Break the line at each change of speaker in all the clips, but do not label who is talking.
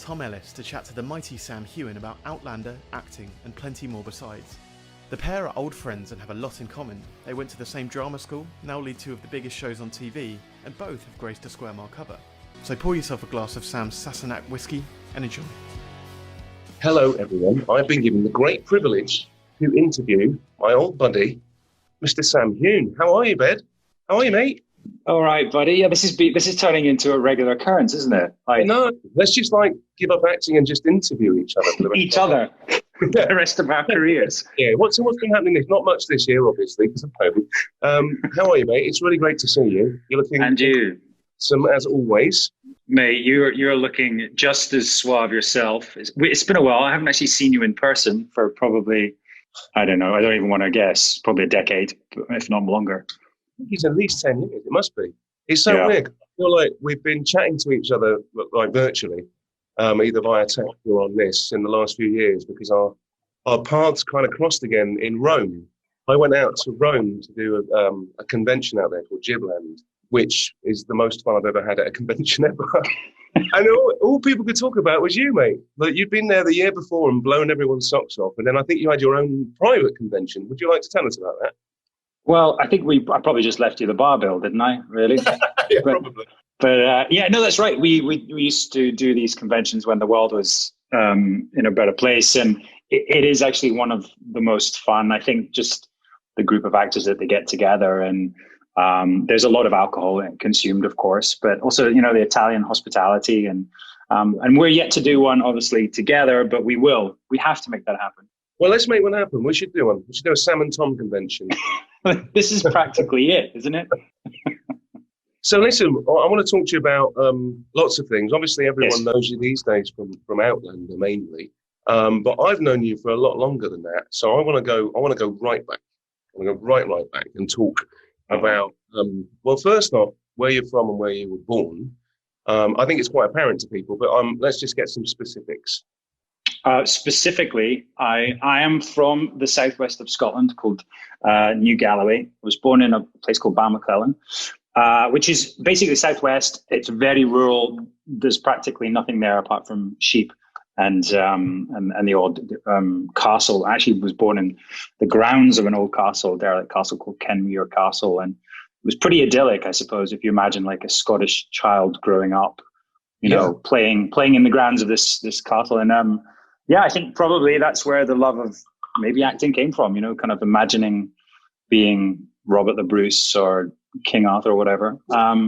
Tom Ellis to chat to the mighty Sam Heughan about Outlander, acting, and plenty more besides. The pair are old friends and have a lot in common. They went to the same drama school, now lead two of the biggest shows on TV, and both have graced a square mile cover. So pour yourself a glass of Sam's Sassenach whiskey and enjoy.
Hello everyone, I've been given the great privilege to interview my old buddy, Mr. Sam Heughan. How are you, Bed? How are you, mate?
All right, buddy. Yeah, this is turning into a regular occurrence, isn't it?
No, let's just give up acting and just interview each other. For the rest
for the rest of our careers.
Yeah. What's been happening? Not much this year, obviously, because of COVID. How are you, mate? It's really great to see you. You're looking
and you,
as always,
mate. You're looking just as suave yourself. It's been a while. I haven't actually seen you in person for probably, I don't know. I don't even want to guess. Probably a decade, if not longer.
He's at least 10 years. It must be. It's so weird. I feel like we've been chatting to each other like virtually, either via text or on this in the last few years, because our paths kind of crossed again in Rome. I went out to Rome to do a convention out there called Gibland, which is the most fun I've ever had at a convention ever. And all people could talk about was you, mate. Like, you'd been there the year before and blown everyone's socks off, and then I think you had your own private convention. Would you like to tell us about that?
Well, I think I probably just left you the bar bill, didn't I? Really?
Yeah, probably.
But no, that's right. We used to do these conventions when the world was in a better place, and it is actually one of the most fun. I think just the group of actors that they get together, and there's a lot of alcohol consumed, of course, but also the Italian hospitality, and we're yet to do one, obviously, together, but we will. We have to make that happen.
Well, let's make one happen. We should do one. We should do a Sam and Tom convention.
This is practically it, isn't it?
So listen, I want to talk to you about lots of things. Obviously, everyone knows you these days from Outlander mainly, but I've known you for a lot longer than that. So I want to go right back. I want to go right back and talk about well, first off, where you're from and where you were born. I think it's quite apparent to people, but let's just get some specifics.
Specifically, I am from the southwest of Scotland, called New Galloway. I was born in a place called Balmaclellan, which is basically southwest. It's very rural. There's practically nothing there apart from sheep and the odd castle. I actually was born in the grounds of an old castle, derelict castle called Kenmure Castle, and it was pretty idyllic, I suppose, if you imagine like a Scottish child growing up, playing in the grounds of this castle. And I think probably that's where the love of maybe acting came from, kind of imagining being Robert the Bruce or King Arthur or whatever.
How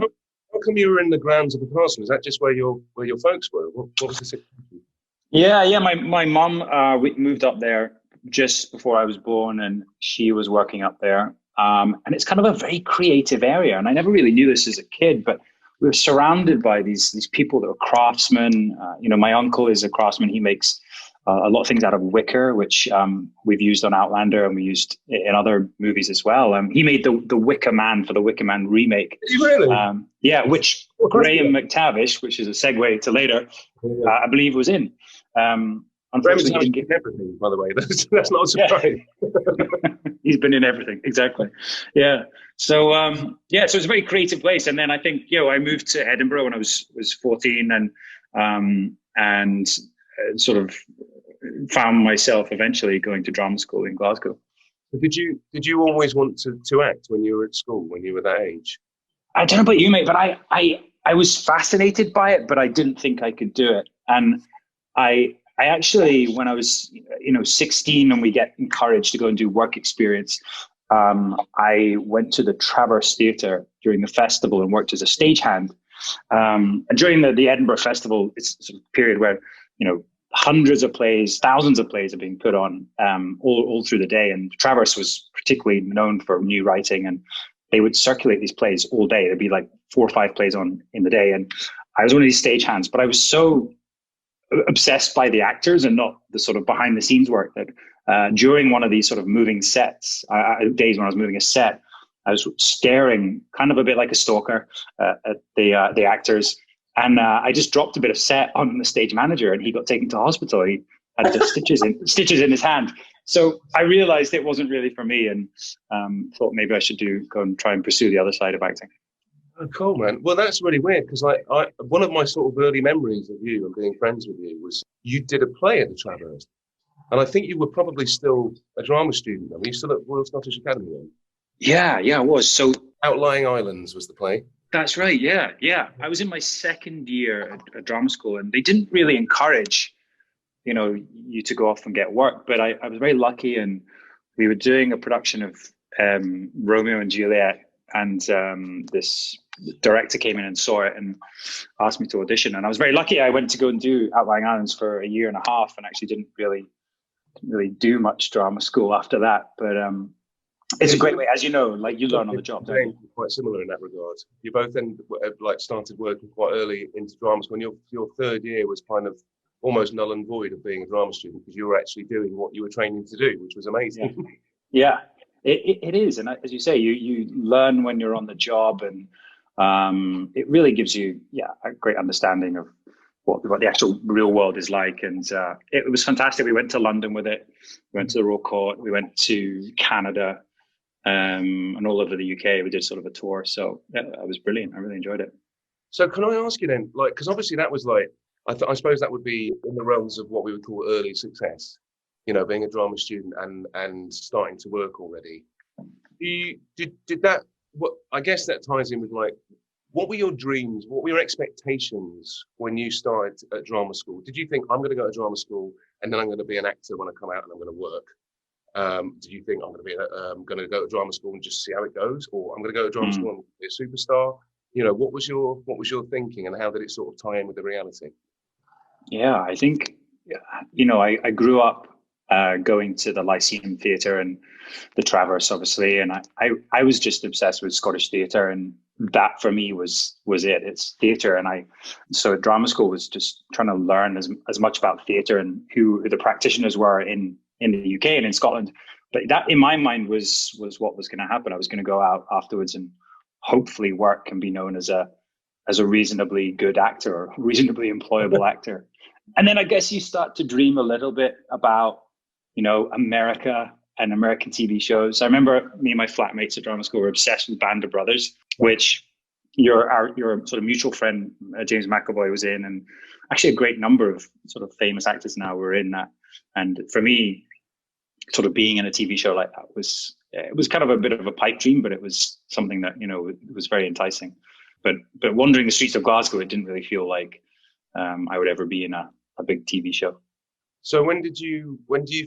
come you were in the grounds of the castle? Is that just where your folks were? What was the situation?
Yeah. My mum we moved up there just before I was born, and she was working up there. And it's kind of a very creative area. And I never really knew this as a kid, but we were surrounded by these people that were craftsmen. My uncle is a craftsman. He makes a lot of things out of wicker, which we've used on Outlander, and we used in other movies as well. He made the Wicker Man for the Wicker Man remake.
Really?
Which Graham McTavish, which is a segue to later, I believe was in. Unfortunately,
he everything, by the way. That's not a surprise.
Yeah. He's been in everything, exactly. Yeah. So so it's a very creative place. And then I think I moved to Edinburgh when I was 14, and sort of found myself eventually going to drama school in Glasgow.
Did you always want to act when you were at school, when you were that age?
I don't know about you, mate, but I was fascinated by it, but I didn't think I could do it. And I actually, when I was 16, and we get encouraged to go and do work experience, I went to the Traverse Theatre during the festival and worked as a stagehand. And during the Edinburgh Festival, it's a sort of period where hundreds of plays, thousands of plays are being put on all through the day. And Traverse was particularly known for new writing, and they would circulate these plays all day. There'd be like 4 or 5 plays on in the day. And I was one of these stagehands, but I was so obsessed by the actors and not the sort of behind the scenes work that during one of these sort of moving sets, days when I was moving a set, I was staring kind of a bit like a stalker at the actors. And I just dropped a bit of set on the stage manager, and he got taken to hospital. He had the stitches in his hand. So I realized it wasn't really for me, and thought maybe I should go and try and pursue the other side of acting.
Oh, cool, man. Well, that's really weird because one of my sort of early memories of you and being friends with you was you did a play at the Traverse. And I think you were probably still a drama student. Were you still at Royal Scottish Academy then?
Yeah, I was. So
Outlying Islands was the play.
that's right. Yeah. I was in my second year at drama school, and they didn't really encourage, you to go off and get work. But I was very lucky, and we were doing a production of Romeo and Juliet, and this director came in and saw it and asked me to audition. And I was very lucky. I went to go and do Outlying Islands for a year and a half, and actually didn't really do much drama school after that. But it's a great way, as you know, like you learn on the job.
Quite similar in that regard. You both then started working quite early into drama school. And your third year was kind of almost null and void of being a drama student because you were actually doing what you were training to do, which was amazing.
Yeah, it is. And as you say, you learn when you're on the job, and it really gives you a great understanding of what the actual real world is like. And it was fantastic. We went to London with it. We went to the Royal Court. We went to Canada. And all over the UK, we did sort of a tour. So it was brilliant. I really enjoyed it.
So can I ask you then, because obviously that was I suppose that would be in the realms of what we would call early success, being a drama student and starting to work already. Did that, I guess that ties in with what were your dreams? What were your expectations when you started at drama school? Did you think, I'm going to go to drama school and then I'm going to be an actor when I come out and I'm going to work? Do you think I'm going to go to drama school and just see how it goes, or I'm going to go to drama school and be a superstar? What was your thinking, and how did it sort of tie in with the reality?
Yeah, I think I grew up going to the Lyceum Theatre and the Traverse, obviously, and I was just obsessed with Scottish theatre, and that for me was it. It's theatre, and so drama school was just trying to learn as much about theatre and who the practitioners were in the UK and in Scotland. But that, in my mind, was what was going to happen. I was going to go out afterwards and hopefully work and be known as a reasonably good actor or reasonably employable actor. And then I guess you start to dream a little bit about, America and American TV shows. I remember me and my flatmates at drama school were obsessed with Band of Brothers, which your sort of mutual friend, James McAvoy, was in, and actually a great number of sort of famous actors now were in that. And for me, sort of being in a TV show like that was kind of a bit of a pipe dream, but it was something that, it was very enticing. But wandering the streets of Glasgow, it didn't really feel like I would ever be in a big TV show.
So when do you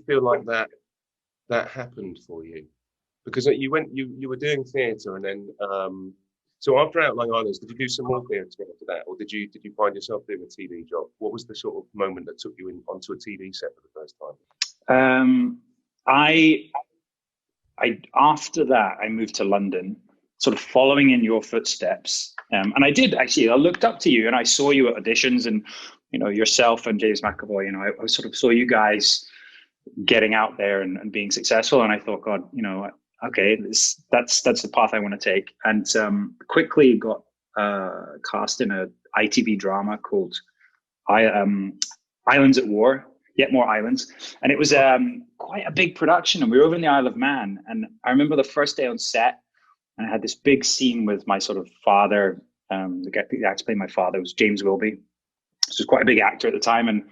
feel like that happened for you? Because you were doing theatre, and then so after Outlying Islands, did you do some more theatre after that, or did you find yourself doing a TV job? What was the sort of moment that took you onto a TV set for the first time?
I after that I moved to London, sort of following in your footsteps, and I did actually. I looked up to you, and I saw you at auditions, and yourself and James McAvoy. I sort of saw you guys getting out there and being successful, and I thought, God, okay, that's the path I want to take, and quickly got cast in a ITV drama called Islands at War, Yet More Islands, and it was quite a big production, and we were over in the Isle of Man, and I remember the first day on set, and I had this big scene with my sort of father. The actor playing my father was James Wilby, so he was quite a big actor at the time, and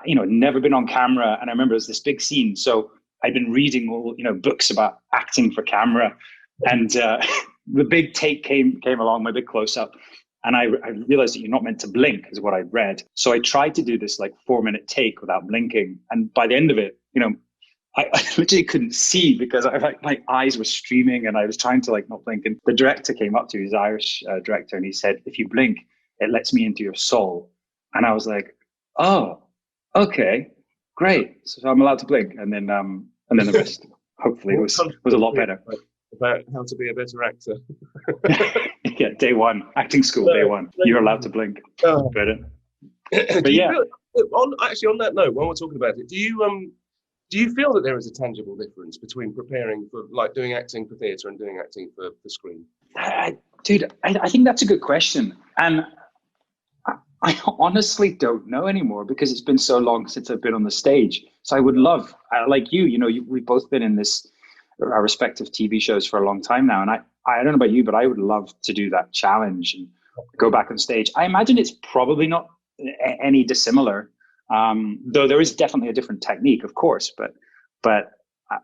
never been on camera, and I remember it was this big scene, so I'd been reading all books about acting for camera, and the big take came along, my big close up, and I realized that you're not meant to blink, is what I read. So I tried to do this 4-minute take without blinking, and by the end of it, I literally couldn't see because my eyes were streaming, and I was trying to not blink. And the director came up to me, he's Irish director, and he said, "If you blink, it lets me into your soul." And I was like, "Oh, okay, great. So I'm allowed to blink." And then the rest, hopefully, was a lot better.
About how to be a better actor.
Yeah, day one, acting school, day one. You're allowed to blink. But yeah.
On that note, while we're talking about it, do you feel that there is a tangible difference between preparing for doing acting for theatre and doing acting for screen?
Dude, I think that's a good question. And I honestly don't know anymore because it's been so long since I've been on the stage. So I would love, like we've both been in our respective TV shows for a long time now. And I don't know about you, but I would love to do that challenge and go back on stage. I imagine it's probably not any dissimilar, though there is definitely a different technique, of course. But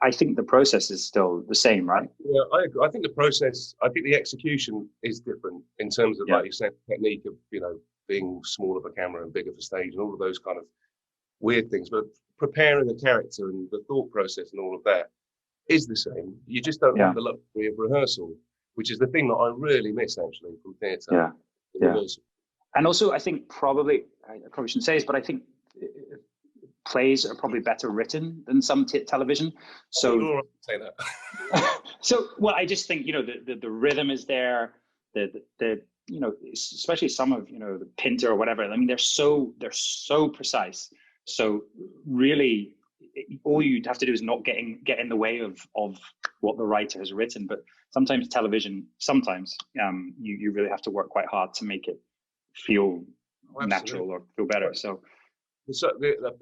I think the process is still the same, right?
Yeah, I agree. I think the process, I think the execution is different in terms of, like you said, technique of, you know, being smaller for camera and bigger for stage and all of those kind of weird things. But preparing the character and the thought process and all of that is the same. You just don't have the luxury of rehearsal, which is the thing that I really miss actually from theatre.
Yeah. And also, I think I probably shouldn't say this, but I think plays are probably better written than some television. So
say that.
So, well, I just think, you know, the rhythm is there. The you know, especially some of, you know, the Pinter or whatever. I mean, they're so precise. So really, all you'd have to do is not get in the way of what the writer has written. But sometimes television, you really have to work quite hard to make it feel natural or feel better. So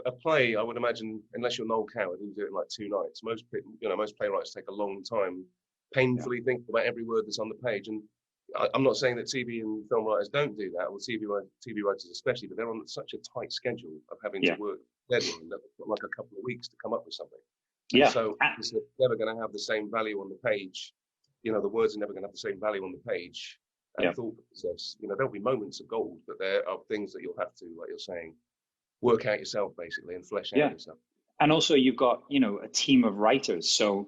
a play, I would imagine, unless you're Noel Coward, who do it in like 2 nights. Most playwrights take a long time, painfully thinking about every word that's on the page. And I'm not saying that TV and film writers don't do that, or TV writers especially, but they're on such a tight schedule of having to work deadline that they've got like a couple of weeks to come up with something. And so it's never going to have the same value on the page. You know, the words are never going to have the same value on the page. And thought process, you know, there'll be moments of gold, but there are things that you'll have to, like you're saying, work out yourself basically and flesh out yourself.
And also you've got, you know, a team of writers. So,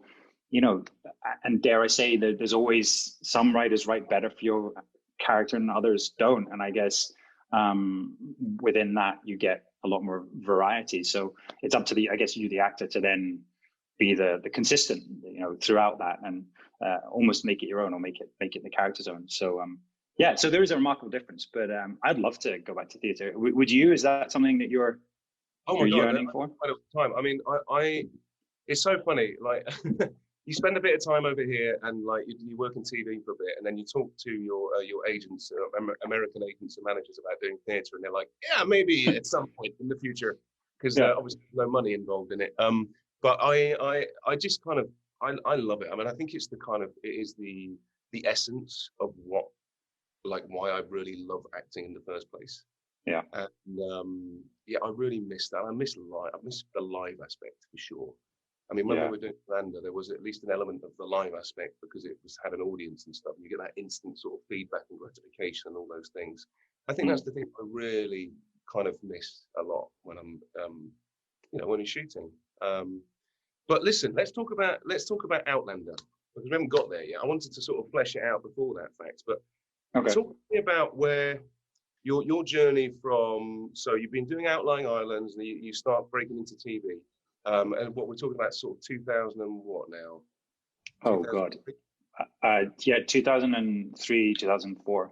you know, and dare I say that there's always some writers write better for your character and others don't. And I guess within that you get a lot more variety. So it's up to the actor to then be the consistent, you know, throughout that and almost make it your own or make it the character's own. So so there is a remarkable difference, but I'd love to go back to theatre. Would you? Is that something that you're yearning for?
Time. I mean, I it's so funny. Like, you spend a bit of time over here, and like you work in TV for a bit, and then you talk to your agents, American agents and managers about doing theatre, and they're like, yeah, maybe at some point in the future, because obviously there's no money involved in it. But I just kind of I love it. I mean, I think it is the essence of what. Like why I really love acting in the first place.
Yeah.
And I really miss that. I miss the live aspect for sure. I mean, when we were doing Lander, there was at least an element of the live aspect because it had an audience and stuff. And you get that instant sort of feedback and gratification and all those things. I think that's the thing I really kind of miss a lot when I'm, when you're shooting. But listen, let's talk about Outlander because we haven't got there yet. I wanted to sort of flesh it out before that fact, but.
Okay.
Talk to me about where your journey from. So you've been doing Outlying Islands, and you start breaking into TV, and what we're talking about, sort of 2000 and what now?
Oh God, 2003, 2004.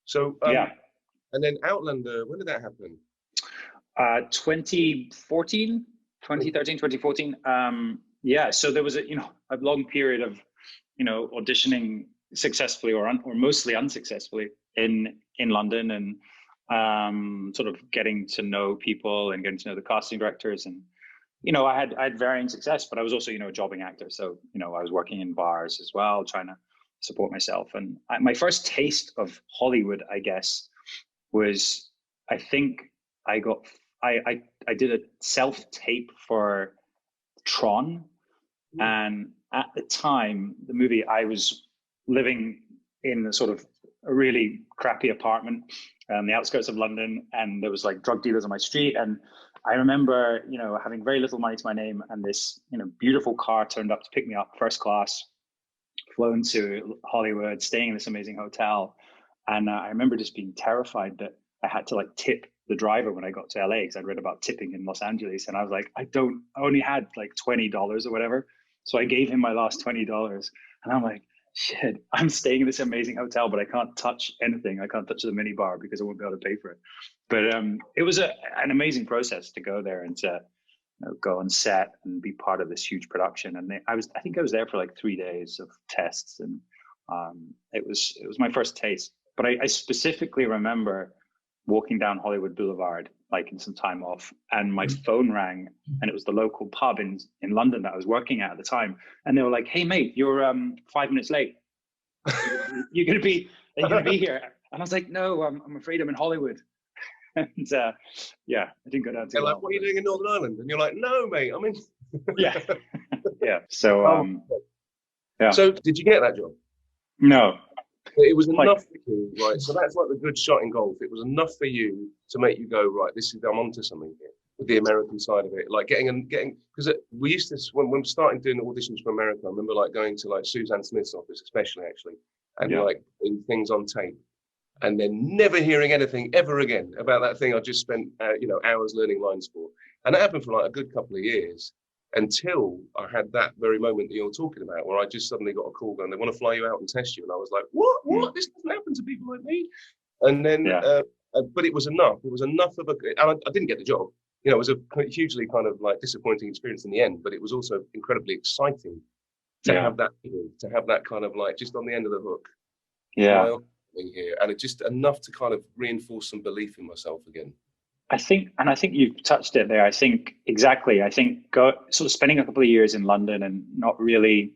So and then Outlander. When did that happen?
2013, 2014. So there was a long period of auditioning successfully or mostly unsuccessfully in London and sort of getting to know people and getting to know the casting directors. And I had varying success, but I was also a jobbing actor, so I was working in bars as well, trying to support myself. And my first taste of Hollywood, I guess, was I think I did a self-tape for Tron. And at the time, the movie, I was living in a sort of a really crappy apartment on the outskirts of London, and there was like drug dealers on my street. And I remember, having very little money to my name, and this, beautiful car turned up to pick me up, first class, flown to Hollywood, staying in this amazing hotel. And I remember just being terrified that I had to like tip the driver when I got to LA, because I'd read about tipping in Los Angeles. And I was like, I only had like $20 or whatever. So I gave him my last $20. And I'm like, shit, I'm staying in this amazing hotel, but I can't touch anything. I can't touch the minibar because I won't be able to pay for it. But it was an amazing process to go there and to go on set and be part of this huge production. And I think I was there for like 3 days of tests, and it was my first taste. But I specifically remember walking down Hollywood Boulevard like in some time off, and my phone rang, and it was the local pub in London that I was working at the time, and they were like, "Hey mate, you're 5 minutes late. You're gonna be here." And I was like, "No, I'm afraid I'm in Hollywood." And yeah, I didn't go down too
They're
well.
like, "What are you doing in Northern Ireland?" And you're like, "No, mate, I'm in."
Yeah, yeah. So yeah.
So did you get that job?
No.
It was enough for you, right? So that's like the good shot in golf. It was enough for you to make you go, right, I'm onto something here with the American side of it. Like getting, because we used to, when we started doing the auditions for America, I remember like going to like Suzanne Smith's office, especially actually, and like putting things on tape and then never hearing anything ever again about that thing I just spent, hours learning lines for. And that happened for like a good couple of years. Until I had that very moment that you're talking about, where I just suddenly got a call going, they want to fly you out and test you. And I was like, what? This doesn't happen to people like me. And then, but it was enough. It was enough of and I didn't get the job. You know, it was a hugely kind of like disappointing experience in the end, but it was also incredibly exciting to have that, to have that kind of like just on the end of the hook.
Yeah.
Here. And it just enough to kind of reinforce some belief in myself again.
I think you've touched it there. I think sort of spending a couple of years in London and not really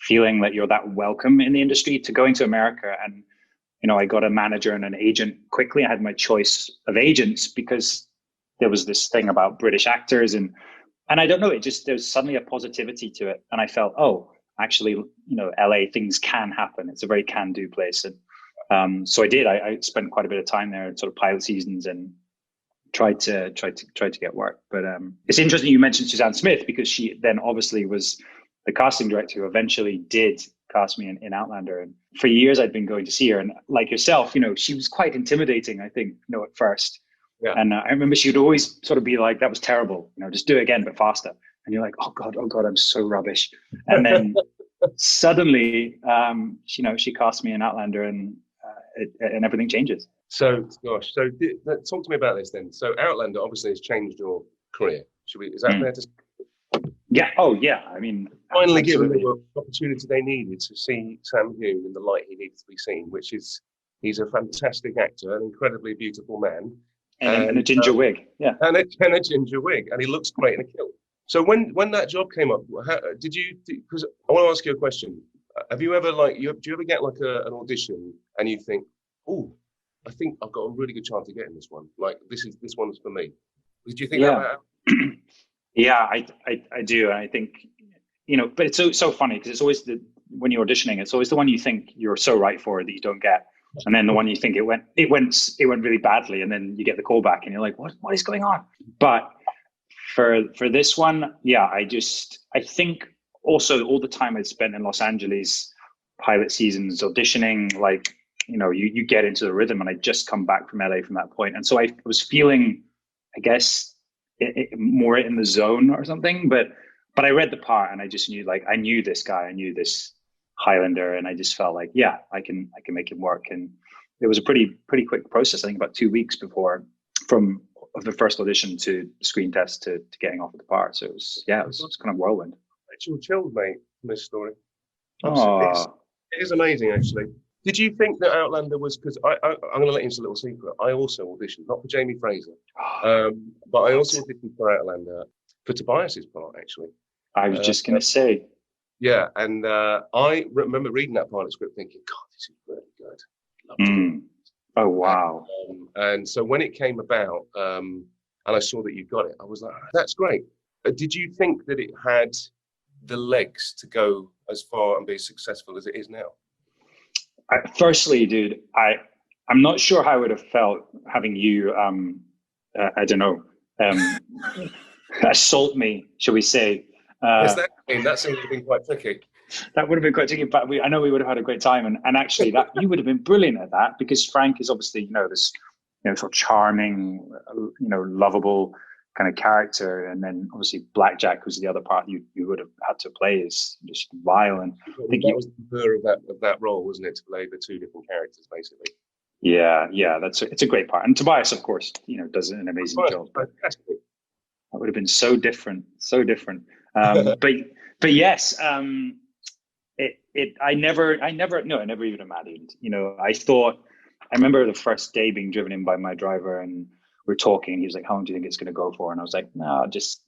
feeling that you're that welcome in the industry, to going to America. And, I got a manager and an agent quickly. I had my choice of agents because there was this thing about British actors and I don't know, there's suddenly a positivity to it. And I felt, oh, actually, LA, things can happen. It's a very can-do place. And so I did. I spent quite a bit of time there, sort of pilot seasons, and tried to get work. But it's interesting you mentioned Suzanne Smith, because she then obviously was the casting director who eventually did cast me in Outlander. And for years I'd been going to see her, and like yourself, she was quite intimidating, I think, at first. Yeah. And I remember she would always sort of be like, "That was terrible, just do it again but faster." And you're like, oh god, I'm so rubbish. And then suddenly she cast me in Outlander, and everything changes.
So talk to me about this then. So Outlander obviously has changed your career. Is that fair to say?
Yeah. Oh, yeah. I mean,
finally given the opportunity they needed to see Sam Heughan in the light he needs to be seen, which is he's a fantastic actor, an incredibly beautiful man,
and a ginger wig. Yeah,
and a ginger wig, and he looks great in a kilt. So when that job came up, did you? Because I want to ask you a question. Have you ever do you ever get like an audition and you think, oh, I think I've got a really good chance of getting this one. Like this one's for me. Did you think that?
Yeah, I do. And I think, but it's so funny because it's always when you're auditioning, it's always the one you think you're so right for that you don't get. And then the one you think it went really badly. And then you get the call back and you're like, what is going on? But for this one, yeah, I think also all the time I'd spent in Los Angeles, pilot seasons, auditioning, like, you get into the rhythm, and I'd just come back from LA from that point. And so I was feeling, I guess, more in the zone or something, but I read the part and I just knew, like, I knew this guy, I knew this Highlander, and I just felt like, yeah, I can make him work. And it was a pretty quick process. I think about 2 weeks from the first audition to screen test to getting offered the part. So it was kind of whirlwind.
Actual chills, mate, from this story.
It
is amazing, actually. Did you think that Outlander was, because I'm going to let you into a little secret. I also auditioned, not for Jamie Fraser, but I also auditioned for Outlander for Tobias's part, actually.
I was just going to say.
Yeah, and I remember reading that pilot script thinking, God, this is really good. Love to do it.
Oh, wow.
And so when it came about, and I saw that you got it, I was like, that's great. Did you think that it had the legs to go as far and be as successful as it is now?
Firstly, dude, I'm not sure how I would have felt having you, I don't know, assault me, shall we say.
That seems to have been quite tricky.
That would have been quite tricky, but I know we would have had a great time. And actually, that you would have been brilliant at that, because Frank is obviously, this, sort of charming, lovable kind of character. And then obviously Blackjack was the other part you would have had to play, is just vile. And I think
that was the blur of that role, wasn't it, to play the two different characters, basically.
Yeah, it's a great part. And Tobias, of course, does an amazing job.
Fantastic.
That would have been so different. But yes, I never even imagined. I remember the first day being driven in by my driver, and we're talking. He was like, how long do you think it's going to go for? And I was like, no, just,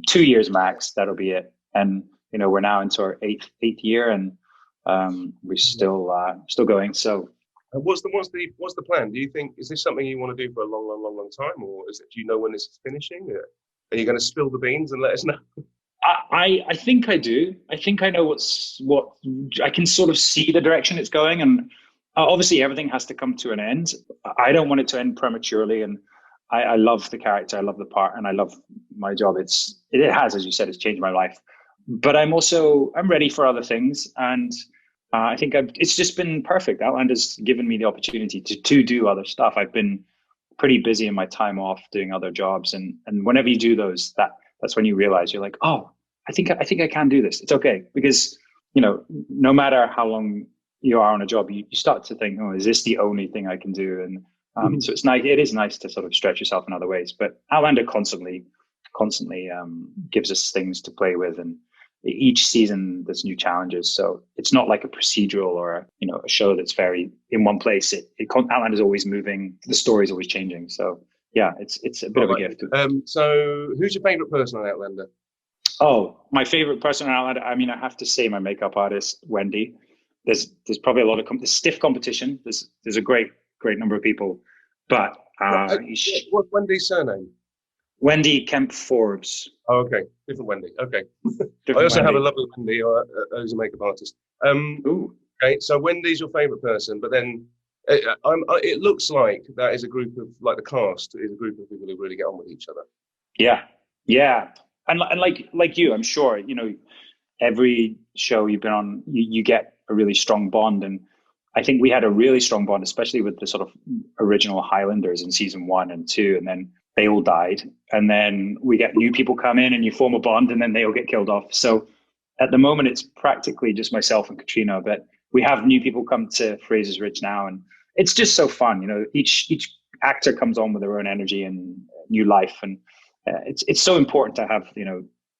2 years max. That'll be it. And, we're now into our eighth year, and we're still going. So
what's the plan? Do you think, is this something you want to do for a long time, or do you know when this is finishing? Are you going to spill the beans and let us know?
I think I do. I think I know what I can sort of see the direction it's going, and obviously everything has to come to an end. I don't want it to end prematurely, and I love the character, I love the part, and I love my job. It has, as you said, it's changed my life. But I'm ready for other things, and I think it's just been perfect. Outlander's given me the opportunity to do other stuff. I've been pretty busy in my time off doing other jobs, and whenever you do those, that's when you realize you're like, oh, I think I can do this. It's okay, because no matter how long you are on a job, you start to think, oh, is this the only thing I can do? And so it's nice. It is nice to sort of stretch yourself in other ways. But Outlander constantly gives us things to play with, and each season there's new challenges. So it's not like a procedural or a show that's very in one place. Outlander's always moving. The story's always changing. So yeah, it's a bit of a gift.
So who's your favorite person on Outlander?
Oh, my favorite person on Outlander, I have to say my makeup artist, Wendy. There's probably a lot of stiff competition. There's a great number of people, but
what's Wendy's surname?
Wendy Kemp Forbes.
Oh, okay. Different Wendy. Okay.
Different
I also
Wendy.
have a lovely Wendy who's a makeup artist. Okay, so Wendy's your favourite person, but then it looks like that is a group of, like the cast is a group of people who really get on with each other.
Yeah. And like you, I'm sure, every show you've been on, you get a really strong bond. And I think we had a really strong bond, especially with the sort of original Highlanders in season 1 and 2, and then they all died. And then we get new people come in and you form a bond, and then they all get killed off. So at the moment, it's practically just myself and Katrina, but we have new people come to Fraser's Ridge now, and it's just so fun. Each actor comes on with their own energy and new life. And it's so important to have,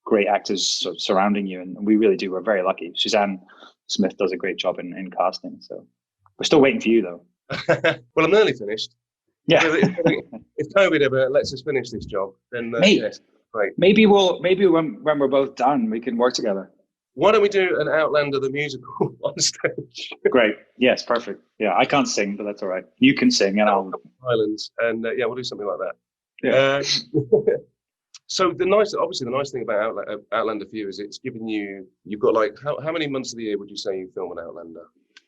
great actors sort of surrounding you. And we really do. We're very lucky. Suzanne Smith does a great job in casting. So we're still waiting for you, though.
Well, I'm nearly finished.
Yeah.
If COVID ever lets us finish this job, then yes, great.
Maybe when we're both done, we can work together.
Why don't we do an Outlander the musical on stage?
Great. Yes, perfect. Yeah, I can't sing, but that's all right. You can sing, and I'll
Islands, and we'll do something like that.
Yeah.
So the nice thing about Outlander for you is it's given you've got like how many months of the year would you say you film an Outlander?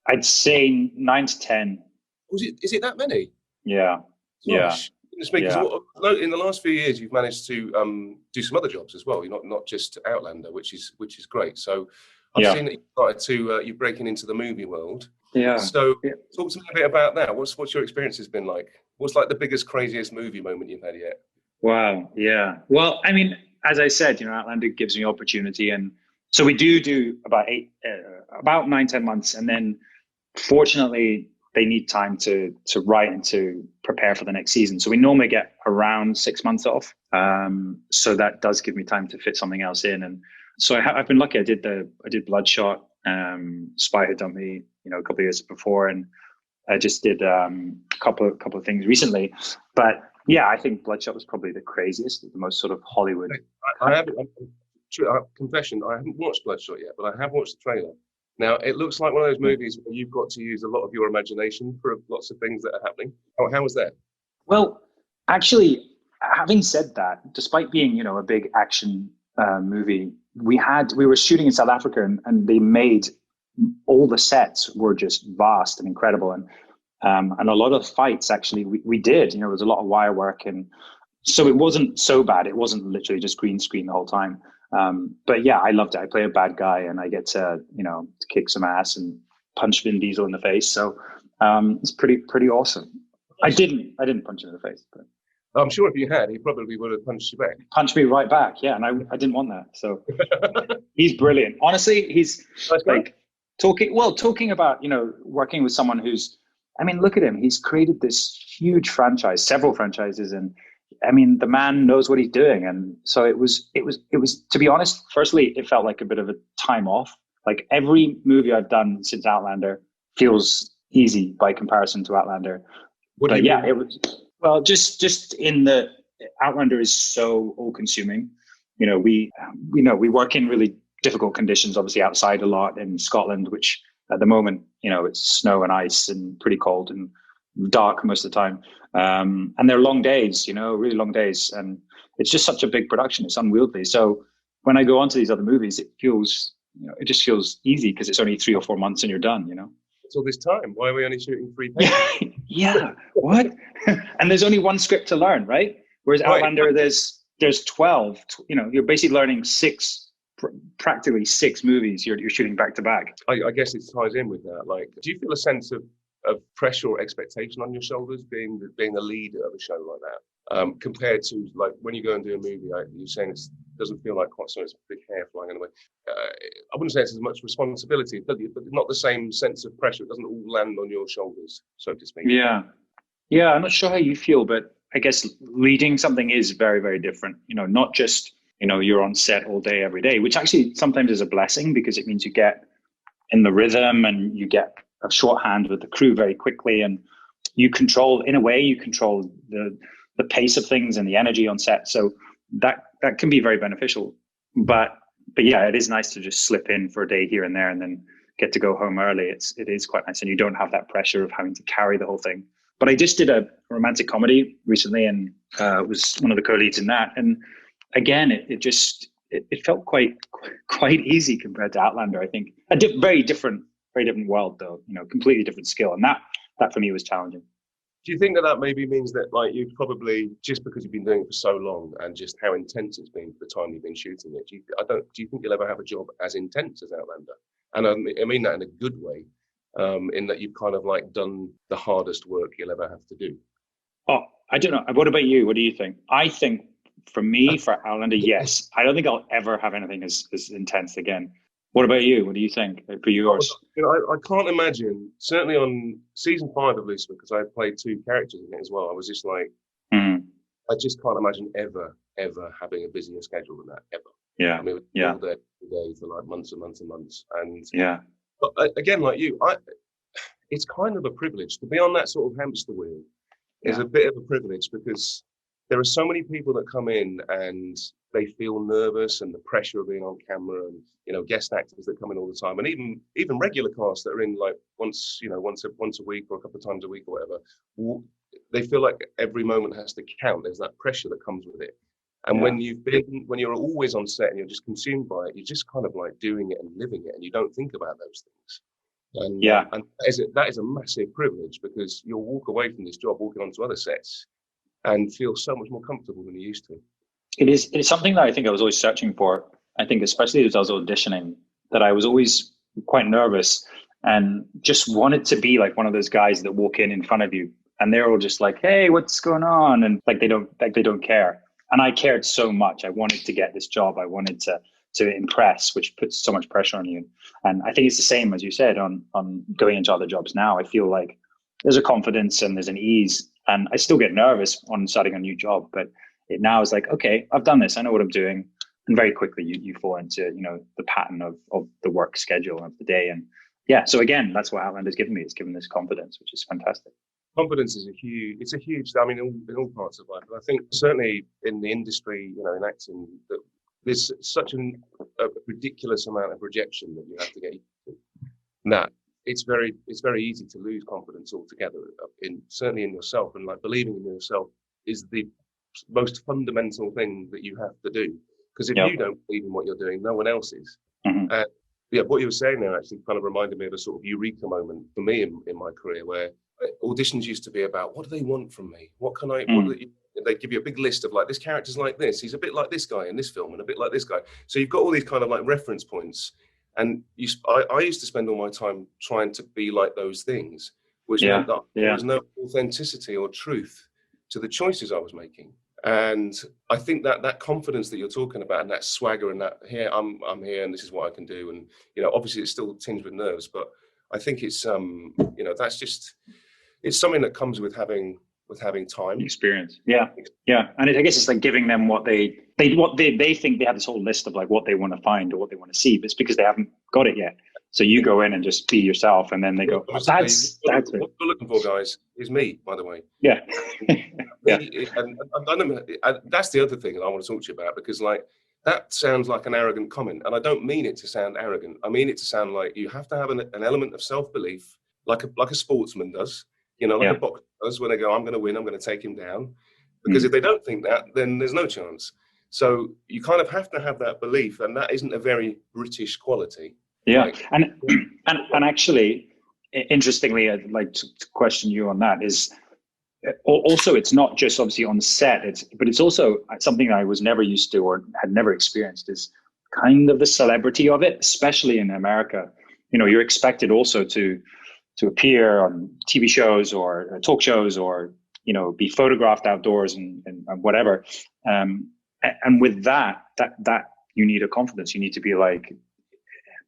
I'd say 9 to 10.
Is it that many?
Yeah.
Gosh. Because in the last few years you've managed to do some other jobs as well. You're not just Outlander, which is great. So I've seen that you started to you're breaking into the movie world.
Yeah.
So talk to me a bit about that. What's your experience has been like? What's like the biggest, craziest movie moment you've had yet?
Wow. Yeah. Well, as I said, Outlander gives me opportunity, and so we do about 9-10 months, and then fortunately they need time to write and to prepare for the next season. So we normally get around 6 months off. So that does give me time to fit something else in. And so I've been lucky. I did Bloodshot, Spy Who Dumped Me, a couple of years before, and I just did a couple of things recently. But yeah, I think Bloodshot was probably the craziest, the most sort of Hollywood.
Confession, I haven't watched Bloodshot yet, but I have watched the trailer. Now, it looks like one of those movies where you've got to use a lot of your imagination for lots of things that are happening. How was that?
Well, actually, having said that, despite being, a big action movie, we were shooting in South Africa, and they made all the sets were just vast and incredible. And a lot of fights, actually, we did. There was a lot of wire work, and so it wasn't so bad. It wasn't literally just green screen the whole time. But yeah, I loved it. I play a bad guy, and I get to kick some ass and punch Vin Diesel in the face. So it's pretty awesome. I didn't punch him in the face, but
I'm sure if you had, he probably would have punched you back.
Punched me right back, yeah. And I didn't want that. So he's brilliant. Honestly, he's like talking about working with someone who's. Look at him. He's created this huge franchise, several franchises, and the man knows what he's doing. And so it was, to be honest, firstly, it felt like a bit of a time off. Like every movie I've done since Outlander feels easy by comparison to Outlander. It was, Well, just in the Outlander is so all consuming. We work in really difficult conditions, obviously outside a lot in Scotland, which at the moment, it's snow and ice and pretty cold and dark most of the time. And they're long days, really long days. And it's just such a big production. It's unwieldy. So when I go on to these other movies, it just feels easy because it's only 3 or 4 months and you're done,
It's all this time. Why are we only shooting 3 pages?
Yeah. What? And there's only one script to learn, right? Whereas Outlander, there's 12. You're basically learning practically 6 movies you're shooting back to back.
I guess it ties in with that. Like, do you feel a sense of pressure or expectation on your shoulders being the lead of a show like that, compared to like when you go and do a movie? You're saying it doesn't feel like quite so much big hair flying away. I wouldn't say it's as much responsibility, but not the same sense of pressure. It doesn't all land on your shoulders, so to speak.
Yeah. I'm not sure how you feel, but I guess leading something is very, very different. Not just you're on set all day, every day, which actually sometimes is a blessing because it means you get in the rhythm and you get a shorthand with the crew very quickly, and you control the pace of things and the energy on set. So that can be very beneficial. But yeah, it is nice to just slip in for a day here and there and then get to go home early. It is quite nice, and you don't have that pressure of having to carry the whole thing. But I just did a romantic comedy recently and was one of the co-leads in that. And again, it felt quite easy compared to Outlander. I think very different world though. Completely different skill, and that for me was challenging.
Do you think that maybe means that like you've probably, just because you've been doing it for so long and just how intense it's been for the time you've been shooting it, do you think you'll ever have a job as intense as Outlander? And I mean that in a good way, in that you've kind of like done the hardest work you'll ever have to do.
Oh, I don't know. What about you? What do you think? I think for me, for Outlander, yes. I don't think I'll ever have anything as intense again. What about you? What do you think for yours?
I can't imagine, certainly on season 5 of Lucifer, because I played 2 characters in it as well. I was just like, I just can't imagine ever having a busier schedule than that, ever.
Yeah.
I mean, all day for like months and months and months. And
yeah.
But again, like you, it's kind of a privilege to be on that sort of hamster wheel. Is a bit of a privilege because there are so many people that come in and they feel nervous and the pressure of being on camera, and guest actors that come in all the time, and even regular cast that are in like once a week or a couple of times a week or whatever. They feel like every moment has to count. There's that pressure that comes with it. And when you're always on set and you're just consumed by it, you're just kind of like doing it and living it, and you don't think about those things. And and that is a massive privilege because you'll walk away from this job, walking onto other sets, and feel so much more comfortable than you used to.
It's something that I think I was always searching for. I think especially as I was auditioning, that I was always quite nervous and just wanted to be like one of those guys that walk in front of you and they're all just like, "Hey, what's going on?" And they don't care. And I cared so much. I wanted to get this job. I wanted to impress, which puts so much pressure on you. And I think it's the same, as you said, on going into other jobs now. I feel like there's a confidence and there's an ease, and I still get nervous on starting a new job, but it now is like, okay, I've done this. I know what I'm doing. And very quickly you fall into, the pattern of the work schedule of the day. And so again, that's what Outlander's given me. It's given this confidence, which is fantastic.
Confidence is a huge, I mean, in all parts of life. But I think certainly in the industry, in acting, that there's such a ridiculous amount of rejection that you have to get used to. That it's very easy to lose confidence altogether, certainly in yourself, and like believing in yourself is the most fundamental thing that you have to do. Because if you don't believe in what you're doing, no one else is. Mm-hmm. What you were saying there actually kind of reminded me of a sort of eureka moment for me in my career, where auditions used to be about, what do they want from me? What can I? They give you a big list of like, this character's like this. He's a bit like this guy in this film, and a bit like this guy. So you've got all these kind of like reference points, and I used to spend all my time trying to be like those things, which meant that there was no authenticity or truth to the choices I was making. And I think that confidence that you're talking about, and that swagger, and that here I'm here, and this is what I can do, and obviously it's still tinged with nerves, but I think it's that's just, it's something that comes with having with having time.
Experience. Yeah. And I guess it's like giving them what they think they have this whole list of like what they want to find or what they want to see, but it's because they haven't got it yet. So you go in and just be yourself, and then they go, that's
what you're looking for, guys, is me, by the way.
Yeah.
Yeah. And that's the other thing that I want to talk to you about, because like that sounds like an arrogant comment, and I don't mean it to sound arrogant. I mean it to sound like you have to have an element of self-belief, like a sportsman does, like a boxer does, when they go, I'm going to win, I'm going to take him down. Because if they don't think that, then there's no chance. So you kind of have to have that belief, and that isn't a very British quality.
Yeah, and actually, interestingly, I'd like to question you on that. Is also, it's not just obviously on set, but it's also something I was never used to or had never experienced, is kind of the celebrity of it, especially in America. You're expected also to appear on TV shows or talk shows, or be photographed outdoors and whatever. And with that you need a confidence. You need to be like,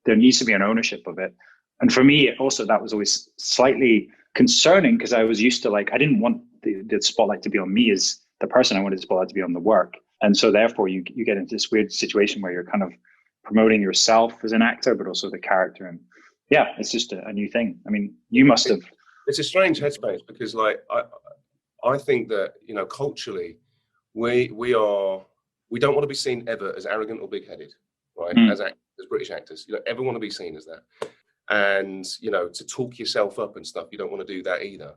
there needs to be an ownership of it. And for me, also, that was always slightly concerning, because I was used to, like, I didn't want the spotlight to be on me as the person. I wanted the spotlight to be on the work. And so therefore you get into this weird situation where you're kind of promoting yourself as an actor, but also the character. And yeah, it's just a new thing. I mean, you must have.
It's a strange headspace, because like, I think that, culturally, we don't want to be seen ever as arrogant or big-headed, right? As British actors, you don't ever want to be seen as that. And, to talk yourself up and stuff, you don't want to do that either.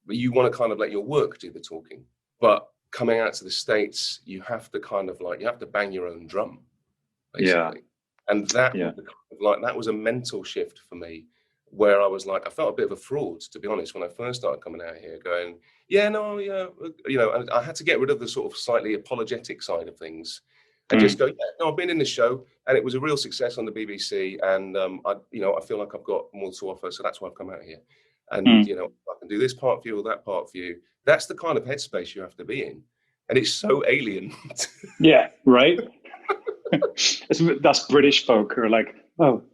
But you want to kind of let your work do the talking. But coming out to the States, you have to kind of like, you have to bang your own drum, basically. Yeah. And that, that was a mental shift for me, where I was like, I felt a bit of a fraud, to be honest, when I first started coming out here, going, and I had to get rid of the sort of slightly apologetic side of things and just go, I've been in this show and it was a real success on the BBC, and I feel like I've got more to offer, so that's why I've come out here. And I can do this part for you or that part for you. That's the kind of headspace you have to be in, and it's so alien.
Yeah, right. That's British folk who are like,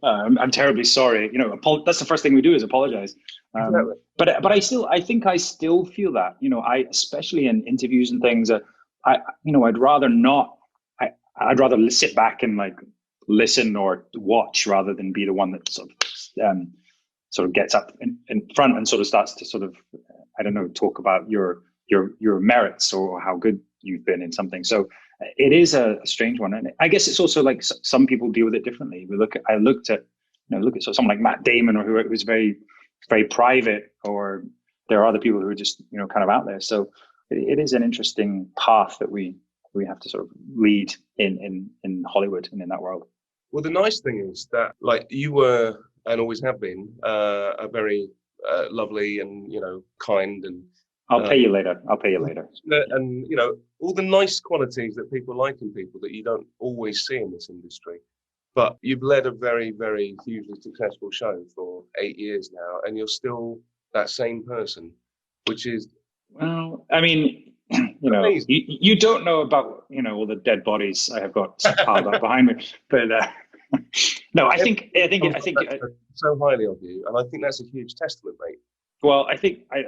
I'm terribly sorry. That's the first thing we do, is apologize. Exactly. But I think I still feel that. I, especially in interviews and things, I'd rather not. I'd rather sit back and like listen or watch, rather than be the one that sort of gets up in front and sort of starts to sort of, I don't know, talk about your merits or how good you've been in something. So it is a strange one, and I guess it's also like some people deal with it differently. I looked at someone like Matt Damon, or who was very, very private, or there are other people who are just kind of out there. So it is an interesting path that we have to sort of lead in Hollywood and in that world.
Well, the nice thing is that, like, you were and always have been a very lovely and kind and.
I'll pay you later.
And all the nice qualities that people like in people that you don't always see in this industry. But you've led a very, very hugely successful show for 8 years now, and you're still that same person, which is.
Well, I mean, you don't know about all the dead bodies I have got piled up behind me, but no, I think
so highly of you, and I think that's a huge testament, mate.
Well,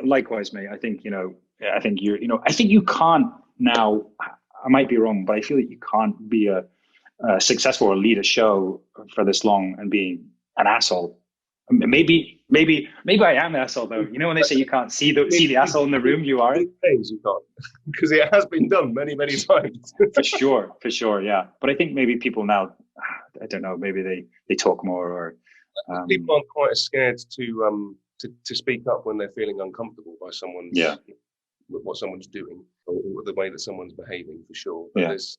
likewise, mate. I think I think you can't now. I might be wrong, but I feel that you can't be a successful or lead a show for this long and be an asshole. Maybe I am an asshole, though. When they say you can't see the asshole in the room, you are.
Things you can't, because it has been done many, many times.
For sure, yeah. But I think maybe people now, I don't know, maybe they talk more, or
people aren't quite as scared to speak up when they're feeling uncomfortable by what someone's doing, or the way that someone's behaving, for sure. But there's,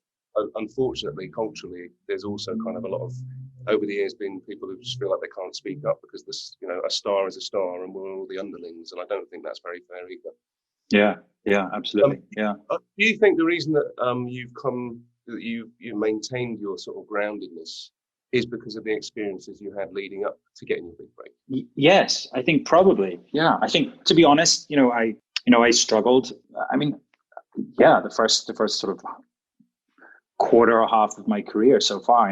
unfortunately, culturally, there's also kind of a lot of, over the years, been people who just feel like they can't speak up because this, a star is a star and we're all the underlings, and I don't think that's very fair either.
Yeah, absolutely.
Do you think the reason that you've maintained your sort of groundedness is because of the experiences you had leading up to getting your big break?
Yes, I think probably. Yeah, I think, to be honest, I struggled. I mean, the first sort of quarter or half of my career so far,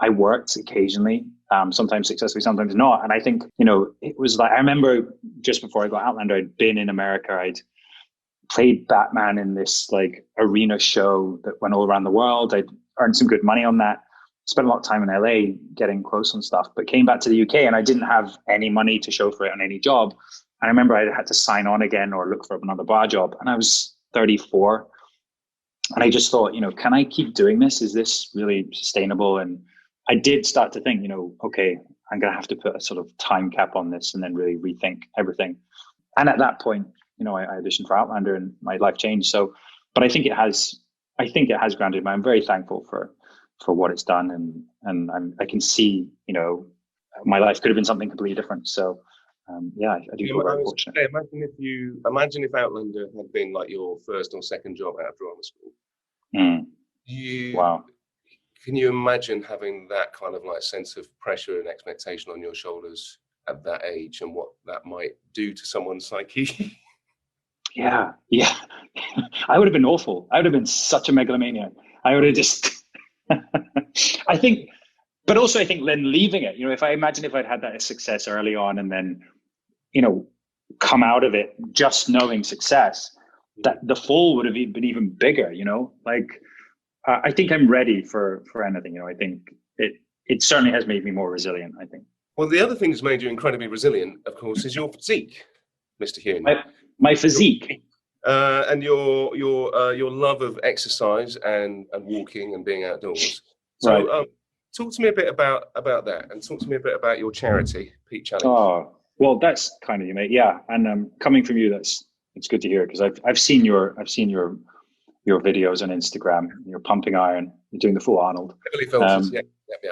I worked occasionally, sometimes successfully, sometimes not. And I think, it was like, I remember just before I got Outlander, I'd been in America. I'd played Batman in this like arena show that went all around the world. I earned some good money on that. Spent a lot of time in LA getting close on stuff, but came back to the UK and I didn't have any money to show for it on any job. And I remember I had to sign on again or look for another bar job. And I was 34. And I just thought, can I keep doing this? Is this really sustainable? And I did start to think, okay, I'm going to have to put a sort of time cap on this and then really rethink everything. And at that point, I auditioned for Outlander and my life changed. So, but I think it has grounded me. I'm very thankful for what it's done. And I can see, my life could have been something completely different. So, I do feel very fortunate.
Imagine if Outlander had been like your first or second job out of drama school.
Wow.
Can you imagine having that kind of like sense of pressure and expectation on your shoulders at that age and what that might do to someone's psyche?
Yeah. I would have been awful. I would have been such a megalomaniac. I would have just, I think then leaving it, if I'd had that success early on and then, come out of it just knowing success, that the fall would have been even bigger, I think I'm ready for anything, I think it certainly has made me more resilient, I think.
Well, the other thing that's made you incredibly resilient, of course, is your physique, Mr. Heughan.
My physique.
And your love of exercise and walking and being outdoors. So,
right.
Talk to me a bit about that, and talk to me a bit about your charity, Peak Challenge.
Oh, well, that's kind of you, mate. Yeah, and coming from you, it's good to hear because I've seen your videos on Instagram. You're pumping iron. You're doing the full Arnold.
Yeah.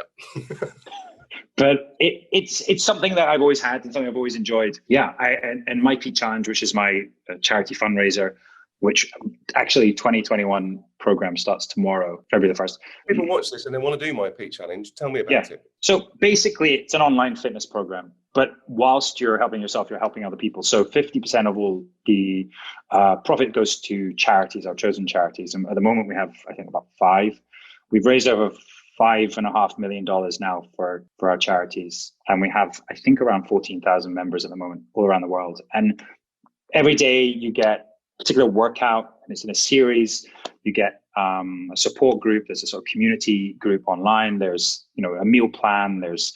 But it's something that I've always had and something I've always enjoyed. Yeah, and my Peak Challenge, which is my charity fundraiser, which actually 2021 program starts tomorrow, February the 1st.
People watch this and they want to do my Peak Challenge. Tell me about it.
So basically, it's an online fitness program. But whilst you're helping yourself, you're helping other people. So 50% of all the profit goes to charities, our chosen charities. And at the moment, we have, I think, about 5. We've raised over $5.5 million now for our charities. And we have, I think, around 14,000 members at the moment all around the world. And every day you get a particular workout, and it's in a series. You get a support group. There's a sort of community group online. There's, a meal plan. There's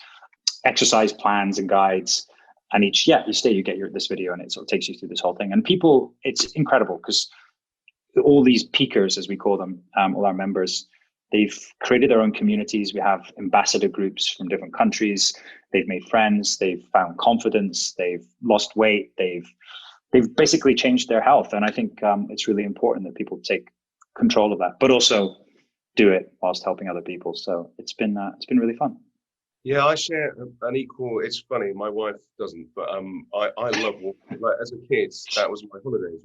exercise plans and guides. And each day you get this video, and it sort of takes you through this whole thing. And people, it's incredible because all these peakers, as we call them, all our members, they've created their own communities. We have ambassador groups from different countries. They've made friends. They've found confidence. They've lost weight. They've basically changed their health. And I think it's really important that people take control of that, but also do it whilst helping other people. So it's been really fun.
Yeah, I share an equal. It's funny, my wife doesn't, but I love walking. Like as a kid, that was my holidays.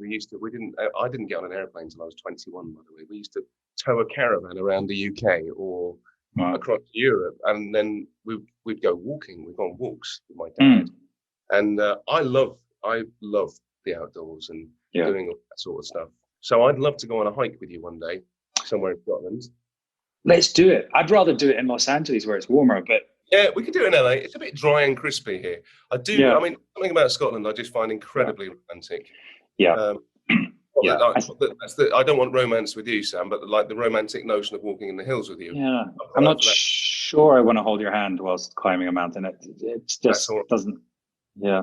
I didn't get on an airplane until I was 21. By the way, we used to tow a caravan around the UK or across Europe, and then we'd go walking. We'd go on walks with my dad, and I love the outdoors and doing all that sort of stuff. So I'd love to go on a hike with you one day, somewhere in Scotland.
Let's do it. I'd rather do it in Los Angeles where it's warmer, but.
Yeah, we could do it in LA. It's a bit dry and crispy here. I mean, something about Scotland I just find incredibly romantic.
Yeah.
I don't want romance with you, Sam, but like the romantic notion of walking in the hills with you.
Yeah. I'm not sure I want to hold your hand whilst climbing a mountain. It just doesn't. Yeah.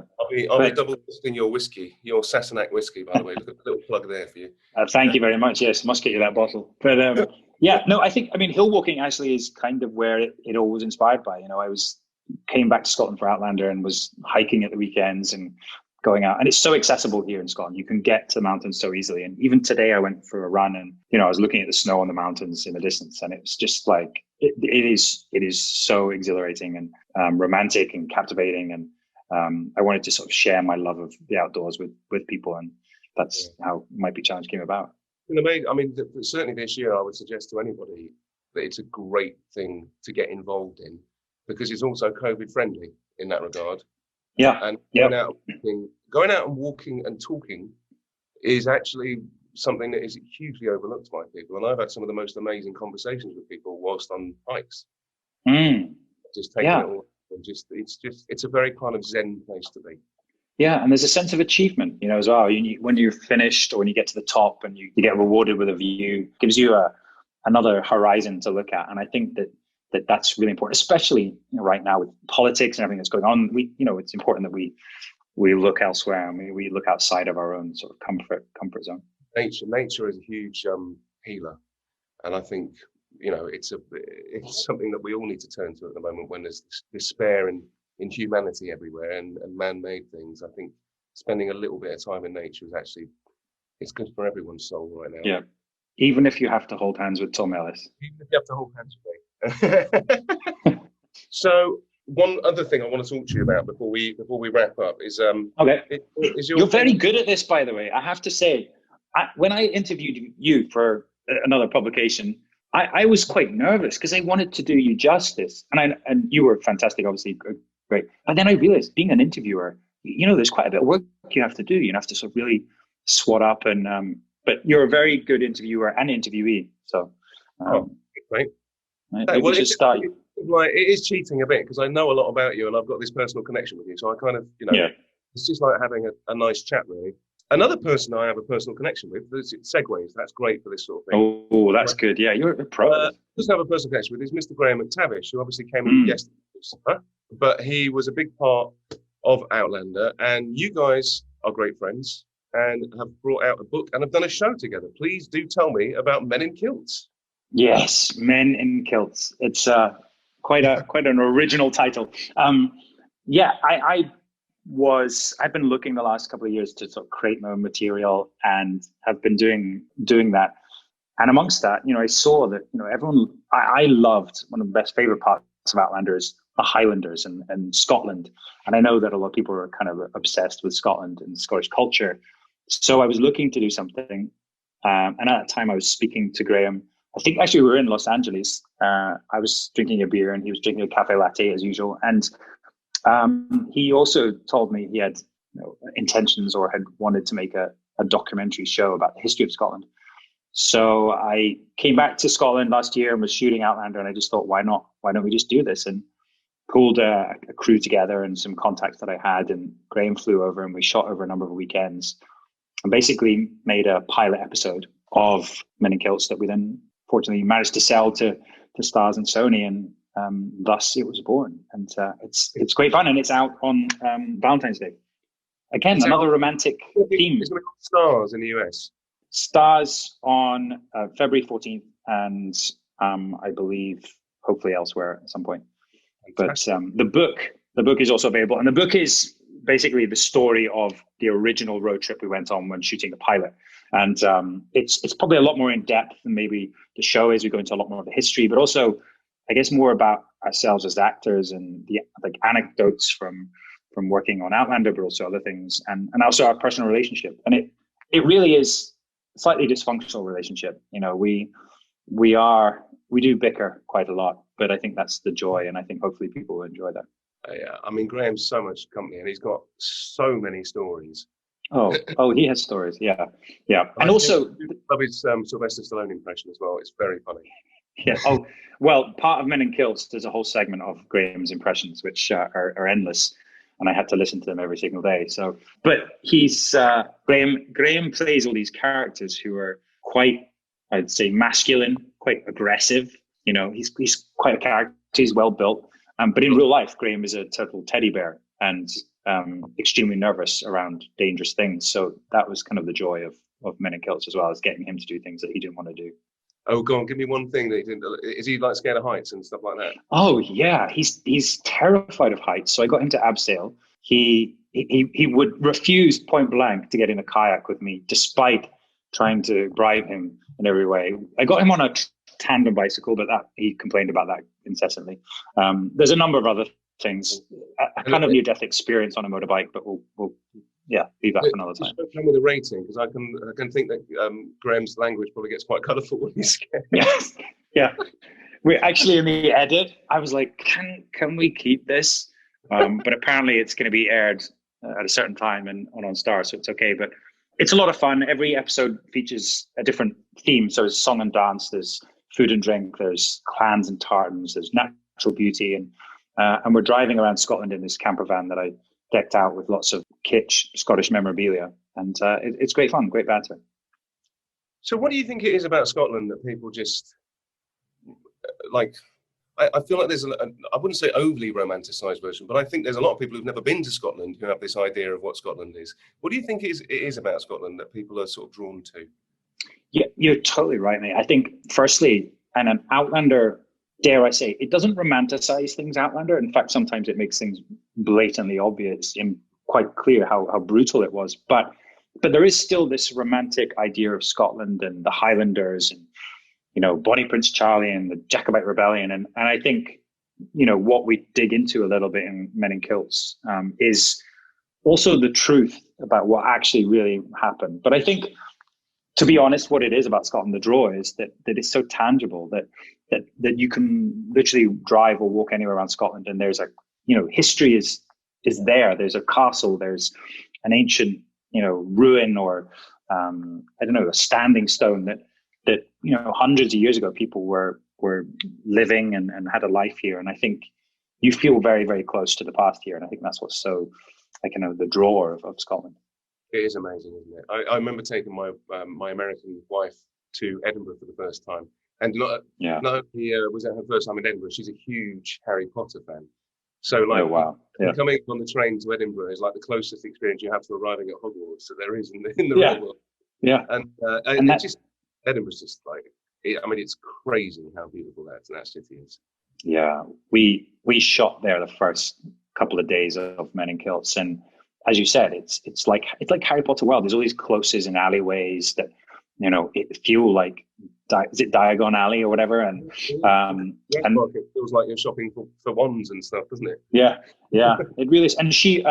I'll be double listing your whiskey, your Sassenach whiskey, by the way. Look at a little plug there for you.
Thank you very much. Yes, must get you that bottle. But I mean, hill walking actually is kind of where it all was inspired by. I came back to Scotland for Outlander and was hiking at the weekends and going out. And it's so accessible here in Scotland. You can get to the mountains so easily. And even today I went for a run and, I was looking at the snow on the mountains in the distance. And it was just like, it is so exhilarating and romantic and captivating. And I wanted to sort of share my love of the outdoors with people. And that's how my Peak Challenge came about.
I mean, certainly this year, I would suggest to anybody that it's a great thing to get involved in because it's also COVID friendly in that regard.
Yeah.
And going out and walking and talking is actually something that is hugely overlooked by people. And I've had some of the most amazing conversations with people whilst on hikes.
Mm.
Just taking it all. And it's a very kind of zen place to be.
Yeah, and there's a sense of achievement, as well. When you're finished or when you get to the top and you get rewarded with a view, gives you another horizon to look at. And I think that's really important, especially right now with politics and everything that's going on. It's important that we look elsewhere and we look outside of our own sort of comfort zone.
Nature is a huge healer, and I think it's something that we all need to turn to at the moment when there's despair in humanity everywhere and man-made things. I think spending a little bit of time in nature it's good for everyone's soul right now.
Yeah, even if you have to hold hands with Tom Ellis.
Even if you have to hold hands with me. So one other thing I want to talk to you about before we wrap up is
okay. You're very good at this, by the way. I have to say, when I interviewed you for another publication, I was quite nervous because I wanted to do you justice, and you were fantastic, obviously, great. But then I realized, being an interviewer, there's quite a bit of work you have to do. You have to sort of really swat up, but you're a very good interviewer and interviewee. So,
great.
Well, just start.
It is cheating a bit because I know a lot about you and I've got this personal connection with you. So I kind of, it's just like having a nice chat, really. Another person I have a personal connection with, segues. That's great for this sort of thing.
Oh, that's good. Yeah, you're a pro.
Just have a personal connection with is Mr. Graham McTavish, who obviously came in yesterday, but he was a big part of Outlander, and you guys are great friends and have brought out a book and have done a show together. Please do tell me about Men in Kilts.
Yes, Men in Kilts. It's quite an original title. I've been looking the last couple of years to sort of create my own material and have been doing that. And amongst that, I saw that, everyone, I loved one of the best favorite parts of Outlander is the Highlanders and Scotland. And I know that a lot of people are kind of obsessed with Scotland and Scottish culture. So I was looking to do something. And at that time I was speaking to Graham. I think actually we were in Los Angeles. I was drinking a beer and he was drinking a cafe latte as usual. And he also told me he had intentions or had wanted to make a documentary show about the history of Scotland. So I came back to Scotland last year and was shooting Outlander, and I just thought, why not? Why don't we just do this? And pulled a crew together and some contacts that I had, and Graham flew over and we shot over a number of weekends and basically made a pilot episode of Men in Kilts that we then fortunately managed to sell to Stars and Sony, and thus it was born. And it's great fun, and it's out on Valentine's Day. Again, another romantic theme.
It's going to be Stars in the US.
Stars on February 14th, and I believe hopefully elsewhere at some point. Fantastic. But the book is also available, and the book is basically the story of the original road trip we went on when shooting the pilot. And it's probably a lot more in depth than maybe the show is. We go into a lot more of the history, but also, I guess, more about ourselves as actors and the anecdotes from working on Outlander, but also other things, and also our personal relationship. And it really is a slightly dysfunctional relationship. We do bicker quite a lot, but I think that's the joy, and I think hopefully people will enjoy that.
Yeah, I mean, Graham's so much company, and he's got so many stories.
Oh, he has stories. Yeah. And also,
love his Sylvester Stallone impression as well. It's very funny.
Yeah. Oh, well, part of Men in Kilts, there's a whole segment of Graham's impressions, which are endless, and I had to listen to them every single day. So, but he's Graham plays all these characters who are quite, I'd say, masculine, quite aggressive. He's quite a character. He's well built. But in real life, Graham is a total teddy bear and extremely nervous around dangerous things. So that was kind of the joy of Men in Kilts as well, as getting him to do things that he didn't want to do.
Oh, go on, give me one thing that he didn't. Is he like scared of heights and stuff like that?
Oh yeah, he's terrified of heights. So I got him to abseil. He would refuse point blank to get in a kayak with me, despite trying to bribe him in every way. I got him on a tandem bicycle, but he complained about that incessantly. There's a number of other things. A kind of near-death experience on a motorbike, but we'll leave that for another time.
Come with a rating, because I can think that Graham's language probably gets quite colourful when he's scared.
Yeah. We're actually in the edit. I was like, can we keep this? But apparently it's going to be aired at a certain time and on Star, so it's okay. But it's a lot of fun. Every episode features a different theme. So there's song and dance, there's food and drink, there's clans and tartans, there's natural beauty, and we're driving around Scotland in this camper van that I decked out with lots of kitsch Scottish memorabilia. And it's great fun, great banter.
So what do you think it is about Scotland that people just like? I feel like there's I wouldn't say overly romanticised version, but I think there's a lot of people who've never been to Scotland who have this idea of what Scotland is. What do you think it is about Scotland that people are sort of drawn to?
Yeah, you're totally right, mate. I think, firstly, and an Outlander, dare I say, it doesn't romanticize things, Outlander. In fact, sometimes it makes things blatantly obvious and quite clear how brutal it was. But there is still this romantic idea of Scotland and the Highlanders and, you know, Bonnie Prince Charlie and the Jacobite Rebellion. And I think, you know, what we dig into a little bit in Men in Kilts is also the truth about what actually really happened. But I think, to be honest, what it is about Scotland, the draw is that it's so tangible that you can literally drive or walk anywhere around Scotland and there's a, you know, history is there. There's a castle, there's an ancient, you know, ruin or, I don't know, a standing stone that, you know, hundreds of years ago, people were living and had a life here. And I think you feel very, very close to the past here. And I think that's what's so, like, you know, the draw of Scotland.
It is amazing, isn't it? I remember taking my my American wife to Edinburgh for the first time. And not only was that her first time in Edinburgh, she's a huge Harry Potter fan. So, like,
oh, wow.
Coming on the train to Edinburgh is like the closest experience you have to arriving at Hogwarts that there is in the real world.
Yeah.
And it's just, Edinburgh's just like, I mean, it's crazy how beautiful that city is.
Yeah, we shot there the first couple of days of Men in Kilts, and as you said, it's like Harry Potter world. There's all these closes and alleyways that, you know, it feel like is it Diagon Alley or whatever, and
and it feels like you're shopping for wands and stuff, doesn't it?
Yeah, it really is. And she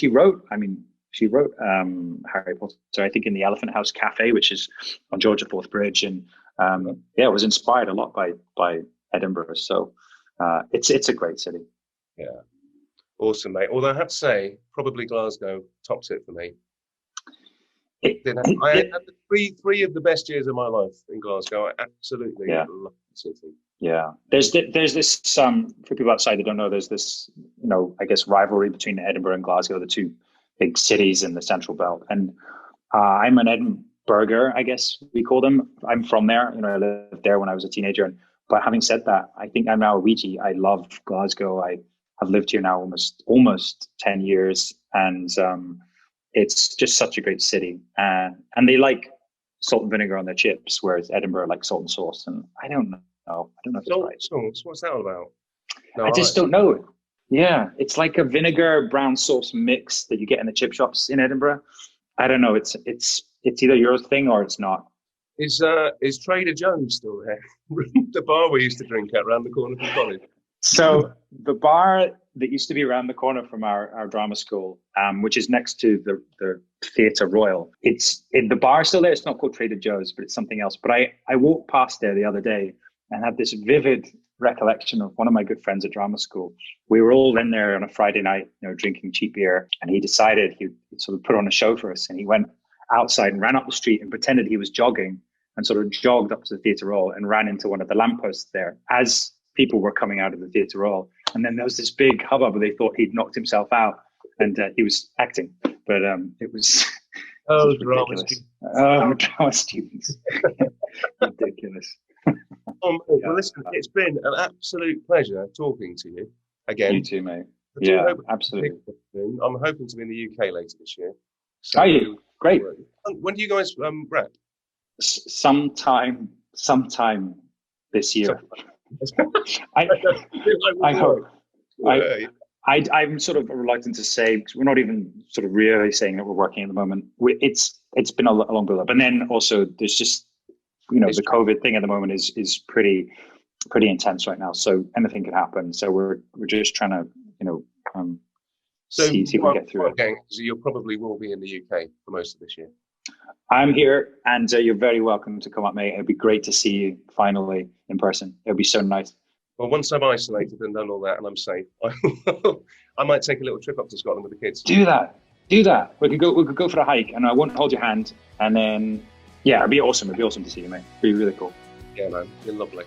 wrote. I mean, she wrote Harry Potter, I think, in the Elephant House Cafe, which is on Georgia Fourth Bridge, and it was inspired a lot by Edinburgh. So it's a great city.
Yeah, awesome, mate. Although I have to say, probably Glasgow tops it for me. I had three of the best years of my life in Glasgow. I absolutely love the city. Yeah.
There's this for people outside that don't know, there's this, you know, I guess rivalry between Edinburgh and Glasgow, the two big cities in the Central Belt. And I'm an Edinburgher, I guess we call them. I'm from there. You know, I lived there when I was a teenager. But having said that, I think I'm now a Ouija. I love Glasgow. I have lived here now almost 10 years. And it's just such a great city. And they like salt and vinegar on their chips, whereas Edinburgh like salt and sauce. And I don't know. I don't know if it's right.
Sauce? What's that all about? No,
I just don't know. Yeah, it's like a vinegar brown sauce mix that you get in the chip shops in Edinburgh. I don't know. It's either your thing or it's not.
Is Trader Joe's still there? The bar we used to drink at around the corner from college.
So the bar that used to be around the corner from our drama school, which is next to the Theatre Royal, the bar is still there. It's not called Trader Joe's, but it's something else. But I walked past there the other day and had this vivid recollection of one of my good friends at drama school. We were all in there on a Friday night, you know, drinking cheap beer, and he decided he'd sort of put on a show for us. And he went outside and ran up the street and pretended he was jogging and sort of jogged up to the Theatre Royal and ran into one of the lampposts there as people were coming out of the Theatre Royal. And then there was this big hubbub where they thought he'd knocked himself out and he was acting. But it was...
Oh, drama students.
Oh, drama students. Ridiculous.
Well, listen, it's been an absolute pleasure talking to you again.
You too, mate. Yeah, absolutely.
I'm hoping to be in the UK later this year. So,
are you? Great.
When do you guys wrap?
Sometime this year. I hope. I'm sort of reluctant to say, because we're not even sort of really saying that we're working at the moment. It's been a long build up, and then also there's just, you know, the COVID thing at the moment is pretty intense right now. So anything could happen. So we're just trying to, you know, see if we can get through it.
Okay, so you probably will be in the UK for most of this year.
I'm here, and you're very welcome to come up, mate. It'd be great to see you finally in person. It'd be so nice.
Well, once I'm isolated and done all that and I'm safe, I might take a little trip up to Scotland with the kids.
Do that. We could go for a hike, and I won't hold your hand. And then, yeah, it'd be awesome. It'd be awesome to see you, mate. It'd be really cool.
Yeah, man. You're lovely.